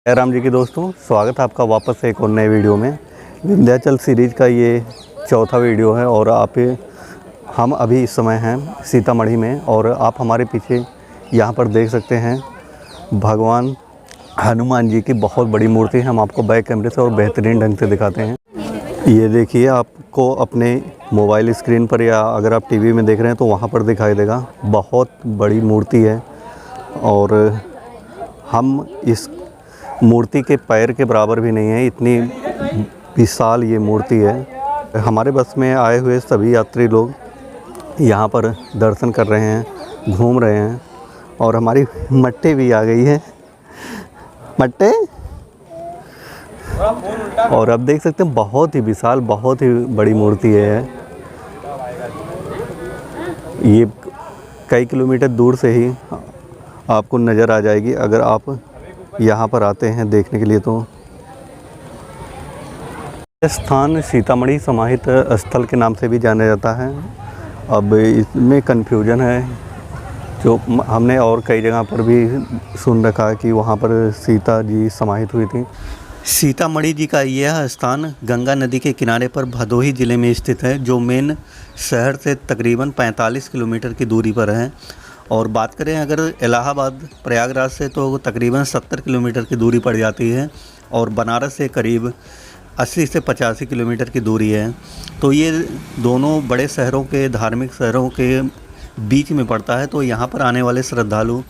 जय राम जी की दोस्तों, स्वागत है आपका वापस से एक और नए वीडियो में। विंध्याचल सीरीज़ का ये चौथा वीडियो है और हम अभी इस समय हैं सीतामढ़ी में और आप हमारे पीछे यहाँ पर देख सकते हैं भगवान हनुमान जी की बहुत बड़ी मूर्ति है। हम आपको बैक कैमरे से और बेहतरीन ढंग से दिखाते हैं। ये देखिए, आपको अपने मोबाइल स्क्रीन पर या अगर आप टीवी में देख रहे हैं तो वहाँ पर दिखाई देगा। बहुत बड़ी मूर्ति है और हम इस मूर्ति के पैर के बराबर भी नहीं है, इतनी विशाल ये मूर्ति है। हमारे बस में आए हुए सभी यात्री लोग यहाँ पर दर्शन कर रहे हैं, घूम रहे हैं और हमारी मट्टे भी आ गई है। मट्टे, और अब देख सकते हैं बहुत ही विशाल, बहुत ही बड़ी मूर्ति है। ये कई किलोमीटर दूर से ही आपको नज़र आ जाएगी अगर आप यहाँ पर आते हैं देखने के लिए। तो यह स्थान सीतामढ़ी समाहित स्थल के नाम से भी जाना जाता है। अब इसमें कन्फ्यूजन है, जो हमने और कई जगह पर भी सुन रखा है कि वहाँ पर सीता जी समाहित हुई थी। सीतामढ़ी जी का यह स्थान गंगा नदी के किनारे पर भदोही ज़िले में स्थित है, जो मेन शहर से तकरीबन 45 किलोमीटर की दूरी पर है। और बात करें अगर इलाहाबाद प्रयागराज से तो तकरीबन 70 किलोमीटर की दूरी पड़ जाती है और बनारस से करीब 80 से 85 किलोमीटर की दूरी है। तो ये दोनों बड़े शहरों के, धार्मिक शहरों के बीच में पड़ता है। तो यहाँ पर आने वाले श्रद्धालु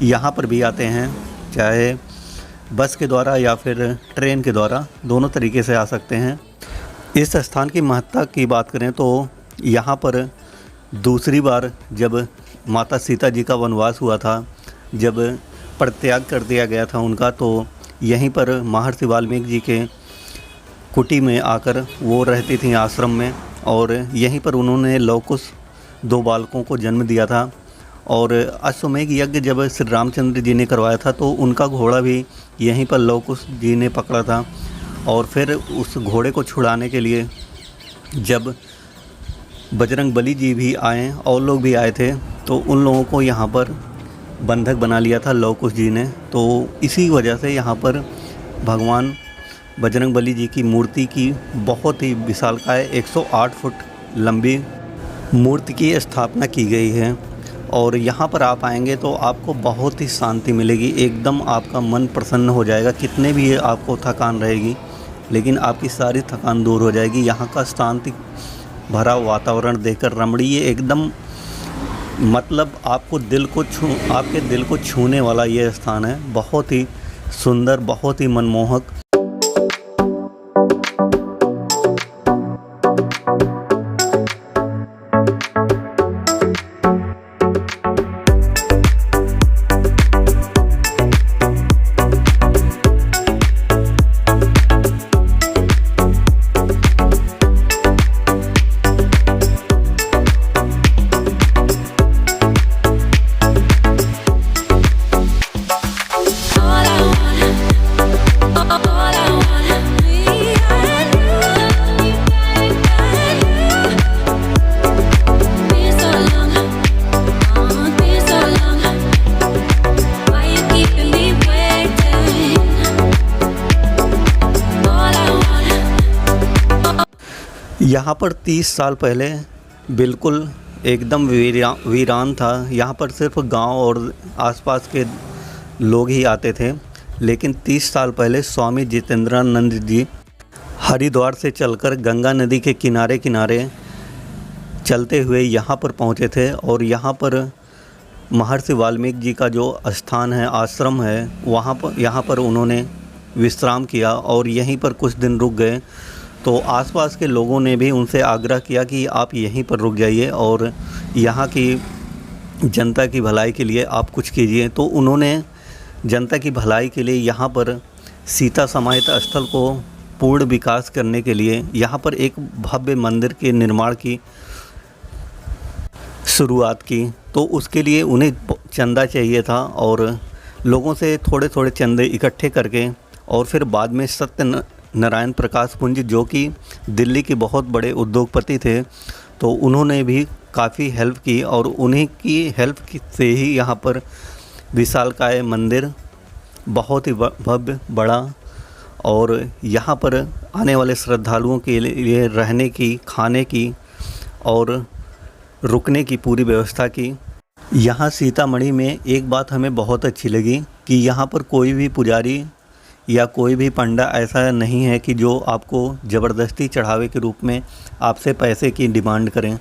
यहाँ पर भी आते हैं, चाहे बस के द्वारा या फिर ट्रेन के द्वारा, दोनों तरीके से आ सकते हैं। इस स्थान की महत्ता की बात करें तो यहाँ पर दूसरी बार जब माता सीता जी का वनवास हुआ था, जब परित्याग कर दिया गया था उनका, तो यहीं पर महर्षि वाल्मीकि जी के कुटी में आकर वो रहती थी आश्रम में, और यहीं पर उन्होंने लवकुश 2 बालकों को जन्म दिया था। और अश्वमेध यज्ञ जब श्री रामचंद्र जी ने करवाया था तो उनका घोड़ा भी यहीं पर लवकुश जी ने पकड़ा था। और फिर उस घोड़े को छुड़ाने के लिए जब बजरंग बली जी भी आए और लोग भी आए थे तो उन लोगों को यहाँ पर बंधक बना लिया था लवकुश जी ने। तो इसी वजह से यहाँ पर भगवान बजरंग बली जी की मूर्ति की बहुत ही विशालकाय 108 फुट लंबी मूर्ति की स्थापना की गई है। और यहाँ पर आप आएंगे तो आपको बहुत ही शांति मिलेगी, एकदम आपका मन प्रसन्न हो जाएगा। कितने भी आपको थकान रहेगी लेकिन आपकी सारी थकान दूर हो जाएगी। यहाँ का शांति भरा वातावरण देखकर रमणीय, एकदम मतलब आपके दिल को छूने वाला ये स्थान है। बहुत ही सुंदर, बहुत ही मनमोहक। यहाँ पर 30 साल पहले बिल्कुल एकदम वीरान था। यहाँ पर सिर्फ गांव और आसपास के लोग ही आते थे। लेकिन 30 साल पहले स्वामी जितेंद्रानंद जी हरिद्वार से चलकर गंगा नदी के किनारे किनारे चलते हुए यहाँ पर पहुँचे थे। और यहाँ पर महर्षि वाल्मीकि जी का जो स्थान है, आश्रम है, यहाँ पर उन्होंने विश्राम किया और यहीं पर कुछ दिन रुक गए। तो आसपास के लोगों ने भी उनसे आग्रह किया कि आप यहीं पर रुक जाइए और यहाँ की जनता की भलाई के लिए आप कुछ कीजिए। तो उन्होंने जनता की भलाई के लिए यहाँ पर सीता समाहित स्थल को पूर्ण विकास करने के लिए यहाँ पर एक भव्य मंदिर के निर्माण की शुरुआत की। तो उसके लिए उन्हें चंदा चाहिए था और लोगों से थोड़े थोड़े चंदे इकट्ठे करके, और फिर बाद में सत्य नारायण प्रकाश पुंज जो कि दिल्ली के बहुत बड़े उद्योगपति थे, तो उन्होंने भी काफ़ी हेल्प की और उन्हीं की हेल्प से ही यहाँ पर विशालकाय मंदिर बहुत ही भव्य बड़ा, और यहाँ पर आने वाले श्रद्धालुओं के लिए रहने की, खाने की और रुकने की पूरी व्यवस्था की। यहाँ सीतामढ़ी में एक बात हमें बहुत अच्छी लगी कि यहाँ पर कोई भी पुजारी या कोई भी पंडा ऐसा नहीं है कि जो आपको ज़बरदस्ती चढ़ावे के रूप में आपसे पैसे की डिमांड करें।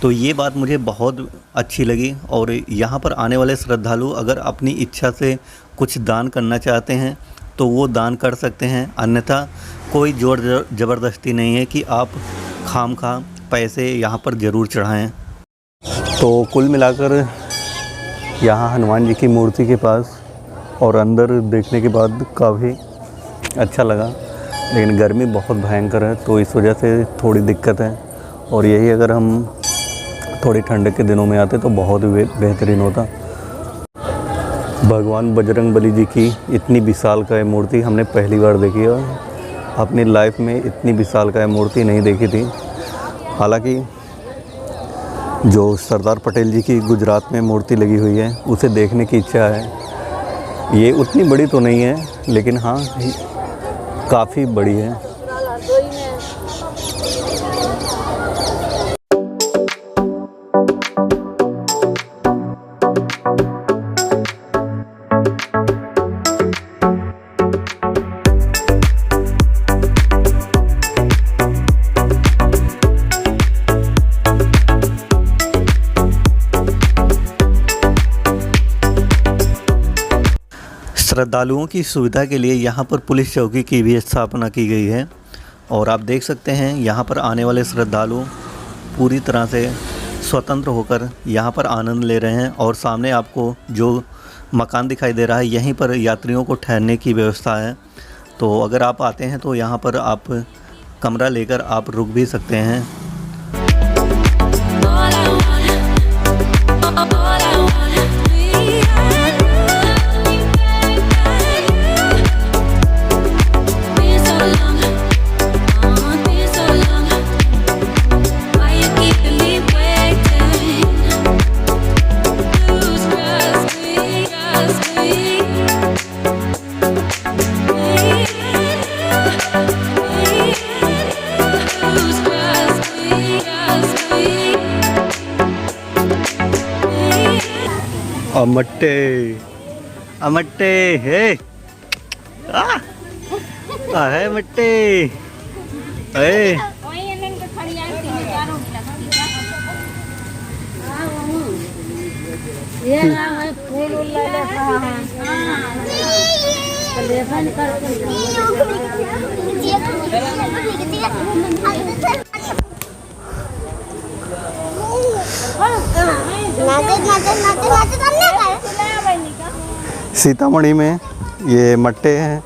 तो ये बात मुझे बहुत अच्छी लगी। और यहाँ पर आने वाले श्रद्धालु अगर अपनी इच्छा से कुछ दान करना चाहते हैं तो वो दान कर सकते हैं, अन्यथा कोई ज़ोर ज़बरदस्ती नहीं है कि आप खामखा पैसे यहाँ पर ज़रूर चढ़ाएं। तो कुल मिलाकर यहाँ हनुमान जी की मूर्ति के पास और अंदर देखने के बाद काफ़ी अच्छा लगा, लेकिन गर्मी बहुत भयंकर है तो इस वजह से थोड़ी दिक्कत है। और यही अगर हम थोड़ी ठंड के दिनों में आते तो बहुत बेहतरीन होता। भगवान बजरंगबली जी की इतनी विशालकाय मूर्ति हमने पहली बार देखी है, अपनी लाइफ में इतनी विशालकाय मूर्ति नहीं देखी थी। हालांकि जो सरदार पटेल जी की गुजरात में मूर्ति लगी हुई है उसे देखने की इच्छा है। ये उतनी बड़ी तो नहीं है, लेकिन हाँ काफ़ी बड़ी है। श्रद्धालुओं की सुविधा के लिए यहाँ पर पुलिस चौकी की भी स्थापना की गई है। और आप देख सकते हैं यहाँ पर आने वाले श्रद्धालु पूरी तरह से स्वतंत्र होकर यहाँ पर आनंद ले रहे हैं। और सामने आपको जो मकान दिखाई दे रहा है यहीं पर यात्रियों को ठहरने की व्यवस्था है। तो अगर आप आते हैं तो यहाँ पर आप कमरा लेकर आप रुक भी सकते हैं। अमट्टे अमट्टे है है मट्टे है। सीतामढ़ी में ये मट्टे हैं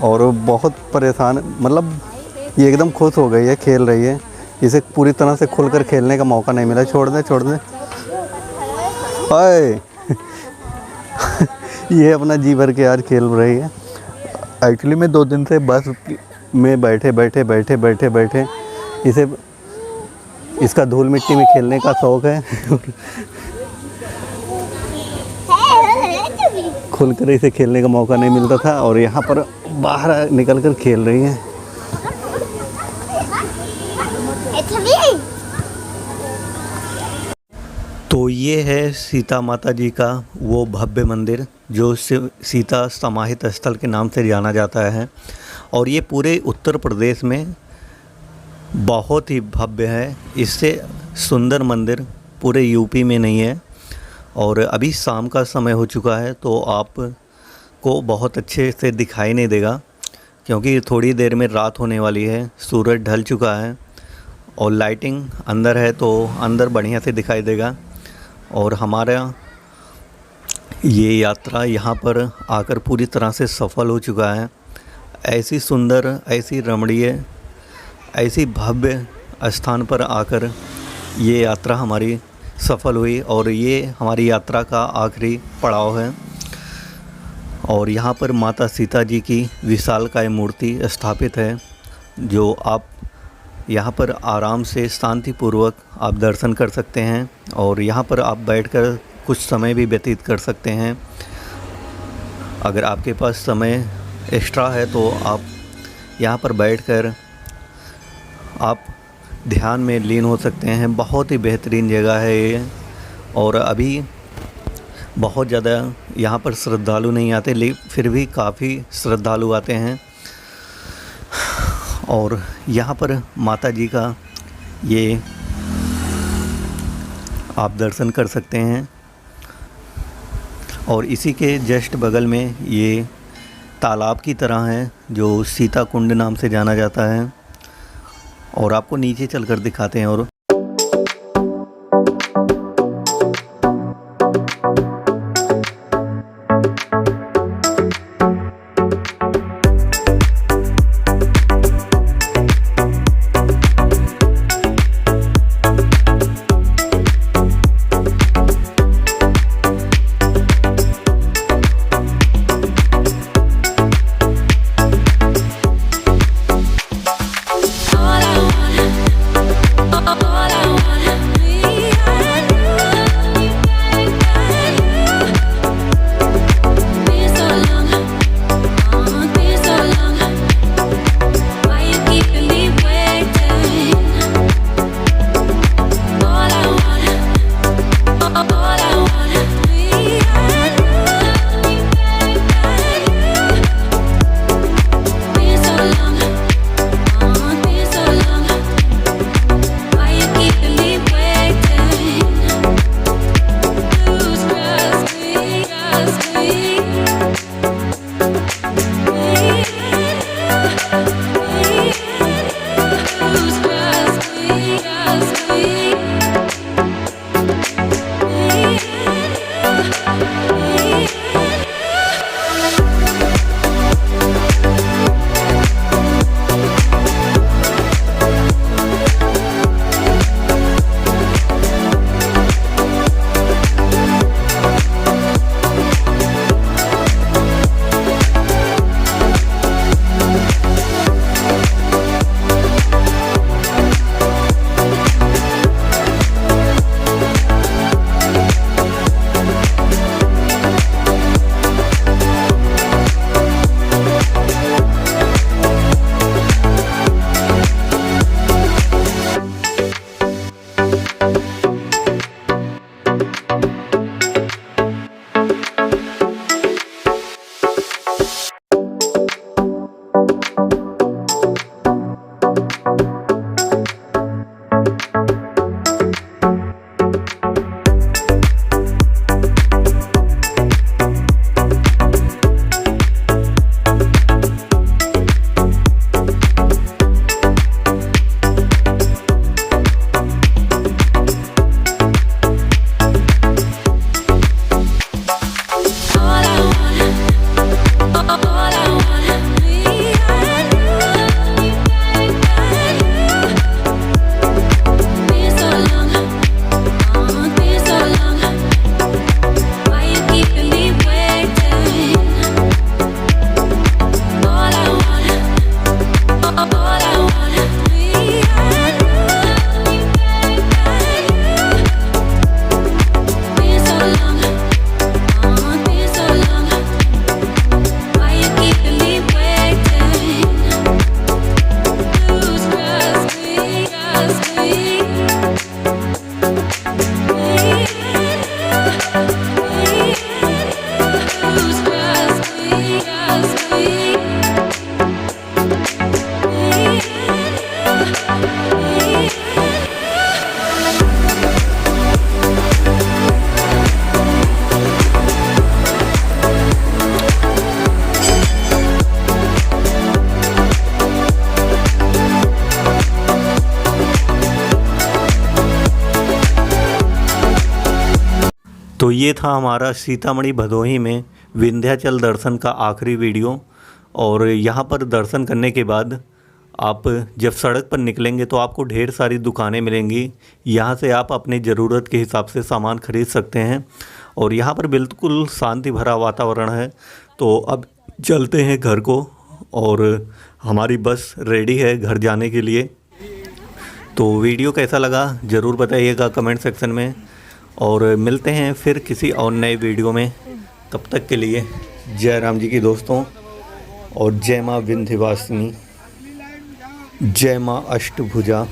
और बहुत परेशान, मतलब ये एकदम खुश हो गई है, खेल रही है। इसे पूरी तरह से खुलकर खेलने का मौका नहीं मिला। छोड़ दे छोड़ दे। ओए ये अपना जी भर के आज खेल रही है। एक्चुअली में 2 दिन से बस में बैठे इसे इसका धूल मिट्टी में खेलने का शौक़ है। खुलकर इसे खेलने का मौका नहीं मिलता था और यहाँ पर बाहर निकलकर खेल रही है। तो ये है सीता माता जी का वो भव्य मंदिर जो सीता समाहित स्थल के नाम से जाना जाता है। और ये पूरे उत्तर प्रदेश में बहुत ही भव्य है। इससे सुंदर मंदिर पूरे यूपी में नहीं है। और अभी शाम का समय हो चुका है तो आपको बहुत अच्छे से दिखाई नहीं देगा, क्योंकि थोड़ी देर में रात होने वाली है, सूरज ढल चुका है और लाइटिंग अंदर है तो अंदर बढ़िया से दिखाई देगा। और हमारा ये यात्रा यहाँ पर आकर पूरी तरह से सफल हो चुका है। ऐसी सुंदर, ऐसी रमणीय, ऐसी भव्य स्थान पर आकर ये यात्रा हमारी सफल हुई और ये हमारी यात्रा का आखिरी पड़ाव है। और यहाँ पर माता सीता जी की विशालकाय मूर्ति स्थापित है, जो आप यहाँ पर आराम से शांतिपूर्वक आप दर्शन कर सकते हैं और यहाँ पर आप बैठकर कुछ समय भी व्यतीत कर सकते हैं। अगर आपके पास समय एक्स्ट्रा है तो आप यहाँ पर बैठकर आप ध्यान में लीन हो सकते हैं। बहुत ही बेहतरीन जगह है ये। और अभी बहुत ज़्यादा यहाँ पर श्रद्धालु नहीं आते, लेकिन फिर भी काफ़ी श्रद्धालु आते हैं। और यहाँ पर माता जी का ये आप दर्शन कर सकते हैं। और इसी के जस्ट बगल में ये तालाब की तरह है जो सीता कुंड नाम से जाना जाता है। और आपको नीचे चलकर दिखाते हैं। और तो ये था हमारा सीतामढ़ी भदोही में विंध्याचल दर्शन का आखिरी वीडियो। और यहाँ पर दर्शन करने के बाद आप जब सड़क पर निकलेंगे तो आपको ढेर सारी दुकानें मिलेंगी। यहाँ से आप अपनी ज़रूरत के हिसाब से सामान खरीद सकते हैं। और यहाँ पर बिल्कुल शांति भरा वातावरण है। तो अब चलते हैं घर को, और हमारी बस रेडी है घर जाने के लिए। तो वीडियो कैसा लगा ज़रूर बताइएगा कमेंट सेक्शन में, और मिलते हैं फिर किसी और नए वीडियो में। तब तक के लिए जय राम जी की दोस्तों, और जय माँ विंध्यवासिनी, जय माँ अष्टभुजा।